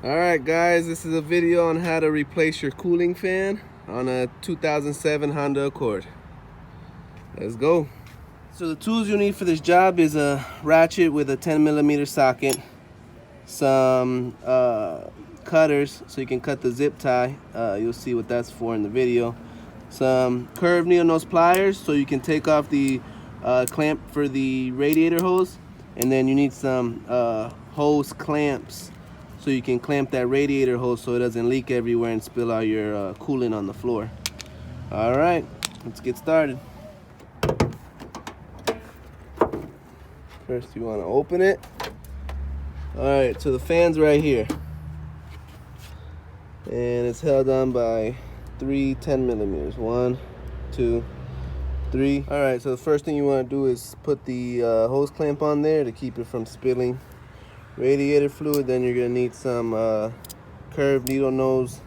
Alright guys, this is a video on how to replace your cooling fan on a 2007 Honda Accord. Let's go. So the tools you need for this job is a ratchet with a 10mm socket, some cutters so you can cut the zip tie, you'll see what that's for in the video, some curved needle nose pliers so you can take off the clamp for the radiator hose, and then you need some hose clamps so you can clamp that radiator hose so it doesn't leak everywhere and spill all your coolant on the floor. Alright, let's get started. First you want to open it. Alright, so the fan's right here. And it's held on by 3 10mm. 1, 2, 3. Alright, so the first thing you want to do is put the hose clamp on there to keep it from spilling radiator fluid. Then you're going to need some curved needle nose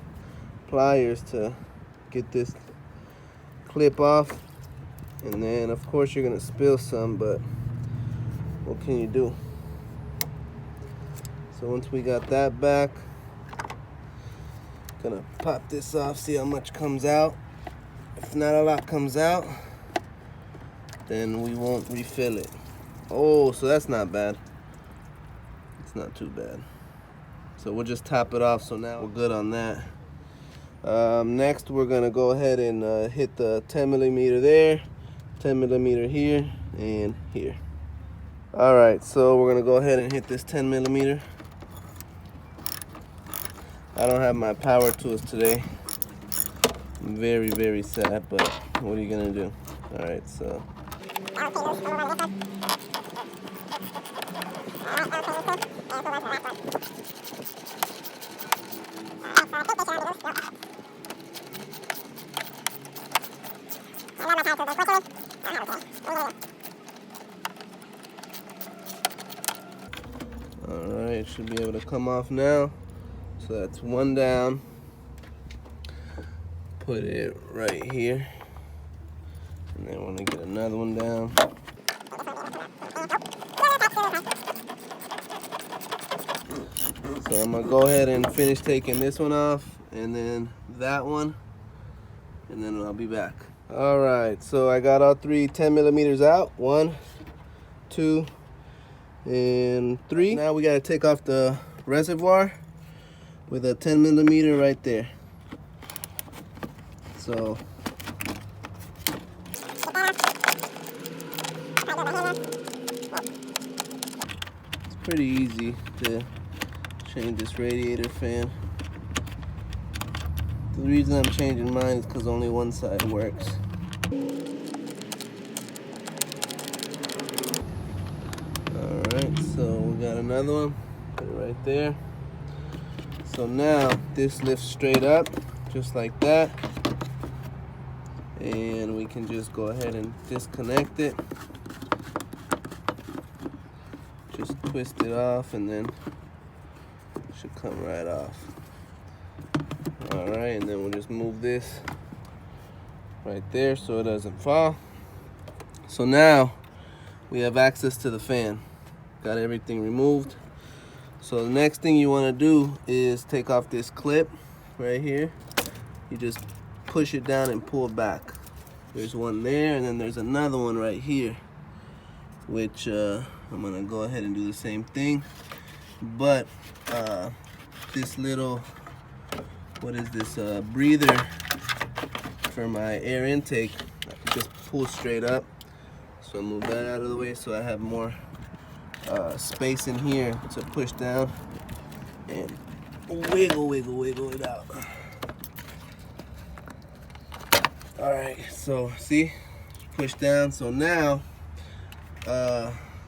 pliers to get this clip off. And then of course you're going to spill some, but what can you do? So once we got that back, gonna pop this off, see how much comes out. If not a lot comes out, then we won't refill it. Oh, so that's not bad. It's not too bad. So we'll just top it off, so now we're good on that. Next we're gonna go ahead and hit the 10mm there, 10mm here, and here. Alright, so we're gonna go ahead and hit this 10mm. I don't have my power tools today. I'm very, very sad, but what are you gonna do? Alright, so. Alright, it should be able to come off now. So that's one down. Put it right here. And then want to get another one down. So I'm going to go ahead and finish taking this one off, and then that one, and then I'll be back. Alright, so I got all 3 10mm out. 1, 2, and 3. Now we got to take off the reservoir with a 10mm right there. So it's pretty easy to change this radiator fan. The reason I'm changing mine is because only one side works. Alright, so we got another one. Put it right there. So now this lifts straight up, just like that. And we can just go ahead and disconnect it. Just twist it off and then it should come right off. Alright, and then we'll just move this right there so it doesn't fall. So now we have access to the fan. Got everything removed. So the next thing you want to do is take off this clip right here. You just push it down and pull it back. There's one there, and then there's another one right here, which I'm gonna go ahead and do the same thing. But this little, what is this, breather for my air intake, just pull straight up. So I'll move that out of the way so I have more space in here to push down and wiggle it out. Alright, so see, push down. So now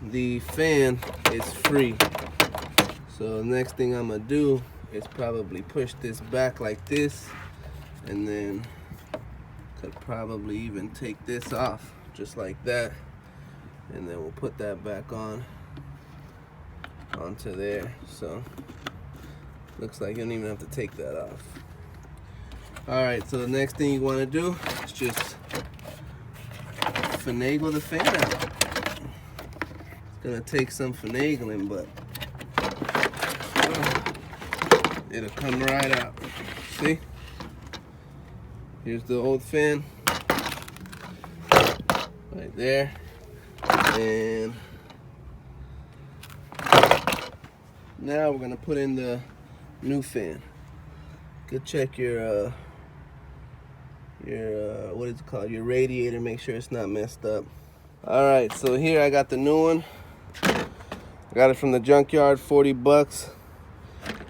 the fan is free. So the next thing I'm gonna do is probably push this back like this, and then could probably even take this off just like that, and then we'll put that back onto there. So looks like you don't even have to take that off. Alright, so the next thing you want to do is just finagle the fan out. It's gonna take some finagling, but it'll come right out. See? Here's the old fan. Right there. And now we're gonna put in the new fan. Go check your what is it called? Your radiator. Make sure it's not messed up. All right, so here I got the new one. I got it from the junkyard, 40 bucks,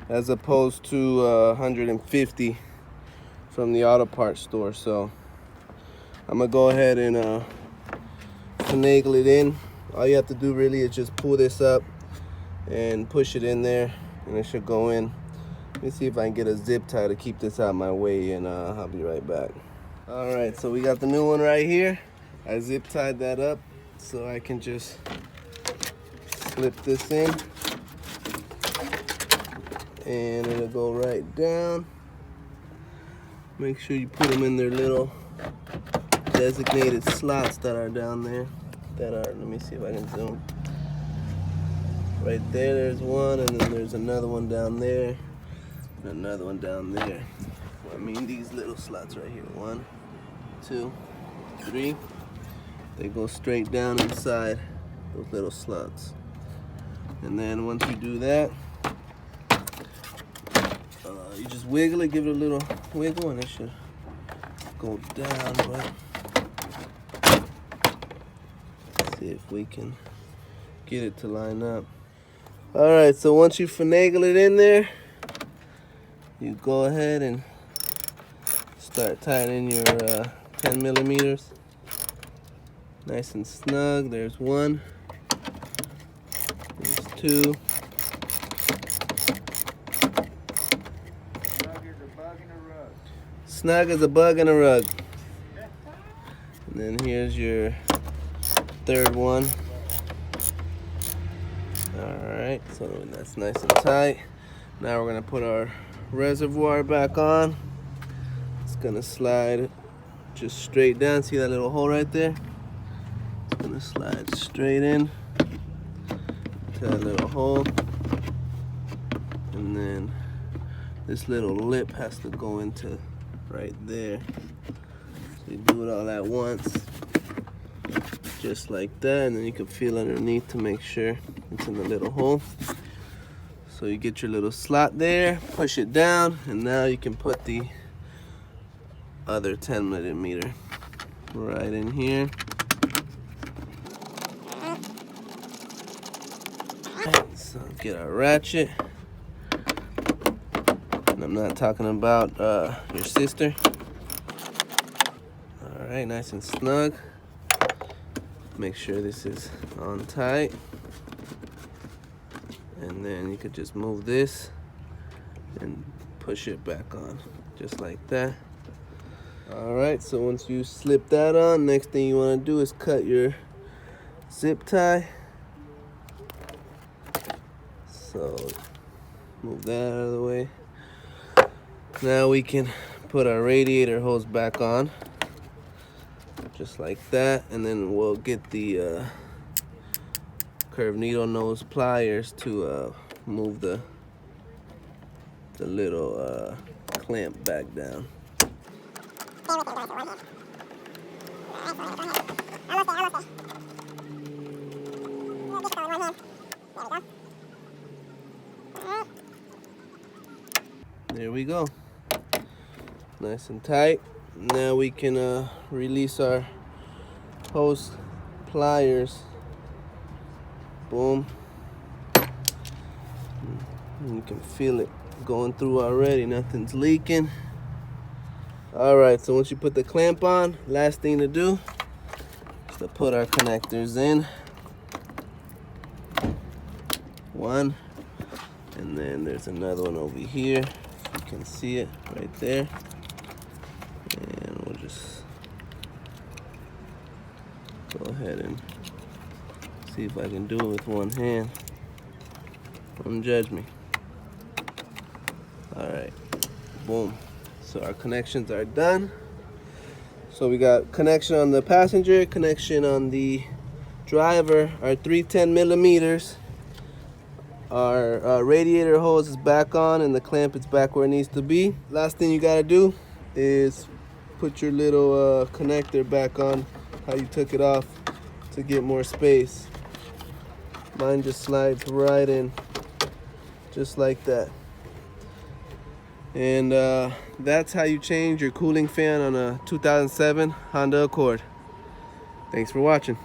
as opposed to 150 from the auto parts store. So I'm gonna go ahead and finagle it in. All you have to do really is just pull this up and push it in there, and it should go in. Let me see if I can get a zip tie to keep this out of my way, and I'll be right back. All right, so we got the new one right here. I zip tied that up so I can just slip this in, and it'll go right down. Make sure you put them in their little designated slots that are down there. Let me see if I can zoom. Right there, there's one, and then there's another one down there, and another one down there. I mean, these little slots right here. 1, 2, 3. They go straight down inside those little slots. And then once you do that, you just wiggle it, give it a little wiggle, and it should go down. But let's see if we can get it to line up. All right, so once you finagle it in there, you go ahead and start tightening your 10 millimeters. Nice and snug. There's 1. There's 2. Snug as a bug in a rug. And then here's your third one. Alright, so that's nice and tight. Now we're going to put our reservoir back on. It's going to slide just straight down. See that little hole right there? It's going to slide straight in to that little hole. And then this little lip has to go into right there. So you do it all at once, just like that, and then you can feel underneath to make sure it's in the little hole. So you get your little slot there, push it down, and now you can put the other 10 millimeter right in here. So get our ratchet. And I'm not talking about your sister. All right, nice and snug. Make sure this is on tight. And then you could just move this and push it back on, just like that. All right, so once you slip that on, next thing you want to do is cut your zip tie. So move that out of the way. Now we can put our radiator hose back on, just like that, and then we'll get the curved needle nose pliers to move the little clamp back down. There we go. Nice and tight. Now we can release our hose pliers. Boom. And you can feel it going through already. Nothing's leaking. Alright, so once you put the clamp on, last thing to do is to put our connectors in. 1, and then there's another one over here. You can see it right there. And we'll just go ahead and see if I can do it with one hand. Don't judge me. Alright, boom. So our connections are done. So we got connection on the passenger, connection on the driver, our 310 millimeters Our radiator hose is back on and the clamp is back where it needs to be. Last thing you gotta do is put your little connector back on how you took it off to get more space. Mine just slides right in, just like that. And that's how you change your cooling fan on a 2007 Honda Accord. Thanks for watching.